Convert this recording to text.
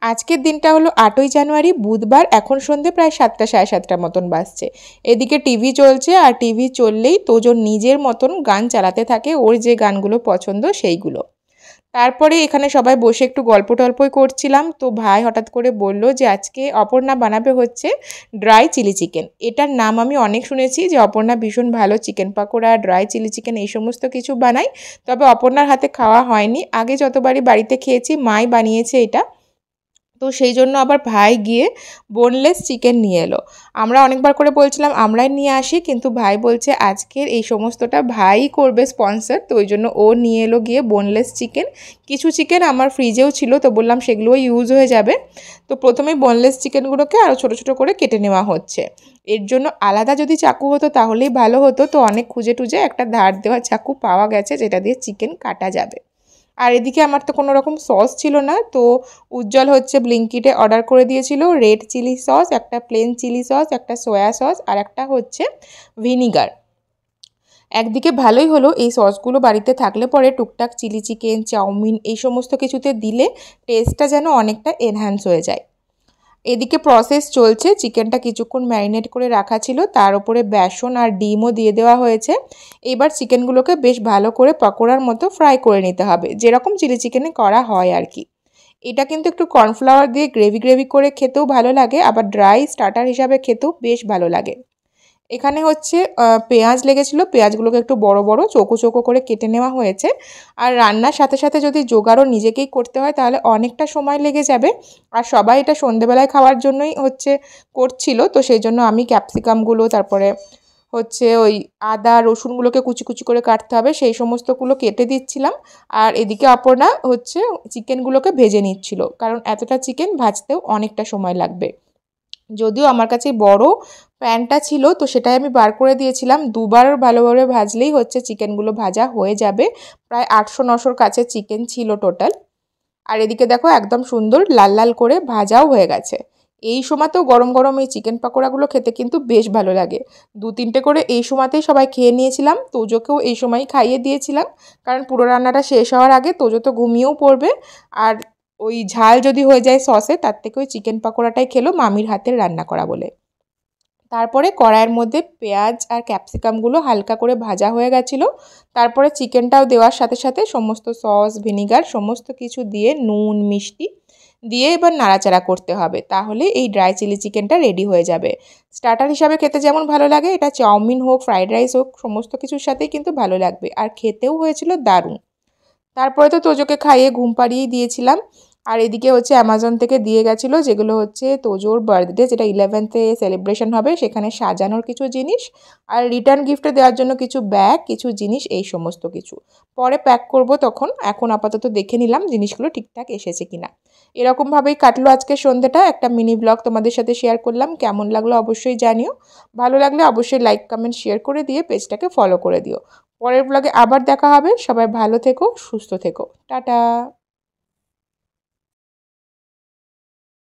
আজকের দিনটা হলো 8ই জানুয়ারি বুধবার। এখন সন্ধে প্রায় 7টা সাড়ে 7টার মতন বাজছে। এদিকে টিভি চলছে, আর টিভি চললেই তোজোর নিজের মতন গান চালাতে থাকে, ওর যে গানগুলো পছন্দ সেইগুলো। তারপরে এখানে সবাই বসে একটু গল্প টল্পই করছিলাম, তো ভাই হঠাৎ করে বলল যে আজকে অপর্ণা বানাবে হচ্ছে ড্রাই চিলি চিকেন। এটার নাম আমি অনেক শুনেছি যে অপর্ণা ভীষণ ভালো chicken pakora, dry chilli chicken এই সমস্ত কিছু বানায়, তবে অপর্ণার হাতে খাওয়া হয়নি। আগে যতবারই বাড়িতে খেয়েছি মাই বানিয়েছে এটা। তো সেই জন্য আবার ভাই গিয়ে বোনলেস চিকেন নিয়ে এলো। আমরা অনেকবার করে বলছিলাম আমরাই নিয়ে আসি, কিন্তু ভাই বলছে আজকের এই সমস্তটা ভাই করবে স্পন্সর, তো ওই জন্য ও নিয়ে এলো গিয়ে বোনলেস চিকেন। কিছু চিকেন আমার ফ্রিজেও ছিল, তো বললাম সেগুলোও ইউজ হয়ে যাবে। তো প্রথমেই বোনলেস চিকেনগুলোকে আরও ছোটো ছোটো করে কেটে নেওয়া হচ্ছে। এর জন্য আলাদা যদি চাকু হতো তাহলেই ভালো হতো, তো অনেক খুঁজে টুজে একটা ধার দেওয়া চাকু পাওয়া গেছে যেটা দিয়ে চিকেন কাটা যাবে। আর এদিকে আমার তো কোনো রকম সস ছিল না, তো উজ্জ্বল হচ্ছে ব্লিঙ্কিটে অর্ডার করে দিয়েছিল রেড চিলি সস, একটা প্লেন চিলি সস, একটা সয়া সস, আর একটা হচ্ছে ভিনিগার। একদিকে ভালোই হলো, এই সসগুলো বাড়িতে থাকলে পরে টুকটাক চিলি চিকেন, চাউমিন এই সমস্ত কিছুতে দিলে টেস্টটা যেন অনেকটা এনহ্যান্স হয়ে যায়। এদিকে প্রসেস চলছে, চিকেনটা কিছুক্ষণ ম্যারিনেট করে রাখা ছিল, তার উপরে বেসন আর ডিমও দিয়ে দেওয়া হয়েছে। এবার চিকেনগুলোকে বেশ ভালো করে পকোড়ার মতো ফ্রাই করে নিতে হবে, যেরকম চিলি চিকেনে করা হয় আর কি। এটা কিন্তু একটু কর্নফ্লাওয়ার দিয়ে গ্রেভি গ্রেভি করে খেতেও ভালো লাগে, আবার ড্রাই স্টার্টার হিসাবে খেতেও বেশ ভালো লাগে। এখানে হচ্ছে পেঁয়াজ লেগেছিলো, পেঁয়াজগুলোকে একটু বড় বড় চৌকো চৌকো করে কেটে নেওয়া হয়েছে। আর রান্নার সাথে সাথে যদি জোগাড়ও নিজেকেই করতে হয় তাহলে অনেকটা সময় লেগে যাবে। আর সবাই এটা সন্ধেবেলায় খাওয়ার জন্যই হচ্ছে করছিল, তো সেই জন্য আমি ক্যাপসিকামগুলো, তারপরে হচ্ছে ওই আদা রসুনগুলোকে কুচি কুচি করে কাটতে হবে সেই সমস্তগুলো কেটে দিচ্ছিলাম। আর এদিকে অপর্ণা হচ্ছে চিকেনগুলোকে ভেজে নিচ্ছিল, কারণ এতটা চিকেন ভাজতেও অনেকটা সময় লাগবে। যদিও আমার কাছে বড় প্যানটা ছিল, তো সেটাই আমি বার করে দিয়েছিলাম। দুবার ভালোভাবে ভাজলেই হচ্ছে চিকেনগুলো ভাজা হয়ে যাবে। প্রায় 800-900 কাছে চিকেন ছিল টোটাল। আর এদিকে দেখো একদম সুন্দর লাল লাল করে ভাজাও হয়ে গেছে। এই সময়তেও গরম গরম এই চিকেন পাকোড়াগুলো খেতে কিন্তু বেশ ভালো লাগে। 2-3টে করে এই সময়তেই সবাই খেয়ে নিয়েছিলাম, তোজোকেও এই সময়ই খাইয়ে দিয়েছিলাম, কারণ পুরো রান্নাটা শেষ হওয়ার আগে তোজো তো ঘুমিয়েও পড়বে। আর ওই ঝাল যদি হয়ে যায় সসে, তার থেকে ওই চিকেন পাকোড়াটাই খেলো মামির হাতের রান্না করা বলে। তারপরে কড়াইয়ের মধ্যে পেঁয়াজ আর ক্যাপসিকামগুলো হালকা করে ভাজা হয়ে গেছিলো। তারপরে চিকেনটাও দেওয়ার সাথে সাথে সমস্ত সস, ভিনিগার সমস্ত কিছু দিয়ে নুন মিষ্টি দিয়ে এবার নাড়াচাড়া করতে হবে, তাহলে এই ড্রাই চিলি চিকেনটা রেডি হয়ে যাবে। স্টার্টার হিসাবে খেতে যেমন ভালো লাগে, এটা চাউমিন হোক, ফ্রাইড রাইস হোক, সমস্ত কিছুর সাথেই কিন্তু ভালো লাগবে, আর খেতেও হয়েছিল দারুণ। তারপরে তো তোজোকে খাইয়ে ঘুম পাড়িয়েই দিয়েছিলাম। আর এদিকে হচ্ছে অ্যামাজন থেকে দিয়ে গেছিলো, যেগুলো হচ্ছে তোজোর বার্থডে, যেটা 11th সেলিব্রেশন হবে, সেখানে সাজানোর কিছু জিনিস, আর রিটার্ন গিফটে দেওয়ার জন্য কিছু ব্যাগ, কিছু জিনিস, এই সমস্ত কিছু পরে প্যাক করব তখন। এখন আপাতত দেখে নিলাম জিনিসগুলো ঠিকঠাক এসেছে কিনা। এরকমভাবেই কাটলো আজকে সন্ধ্যাটা। একটা মিনি ব্লগ তোমাদের সাথে শেয়ার করলাম, কেমন লাগলো অবশ্যই জানিও। ভালো লাগলে অবশ্যই লাইক কমেন্ট শেয়ার করে দিয়ে পেজটাকে ফলো করে দিও। পরের ব্লগে আবার দেখা হবে। সবাই ভালো থেকো, সুস্থ থেকো, টাটা।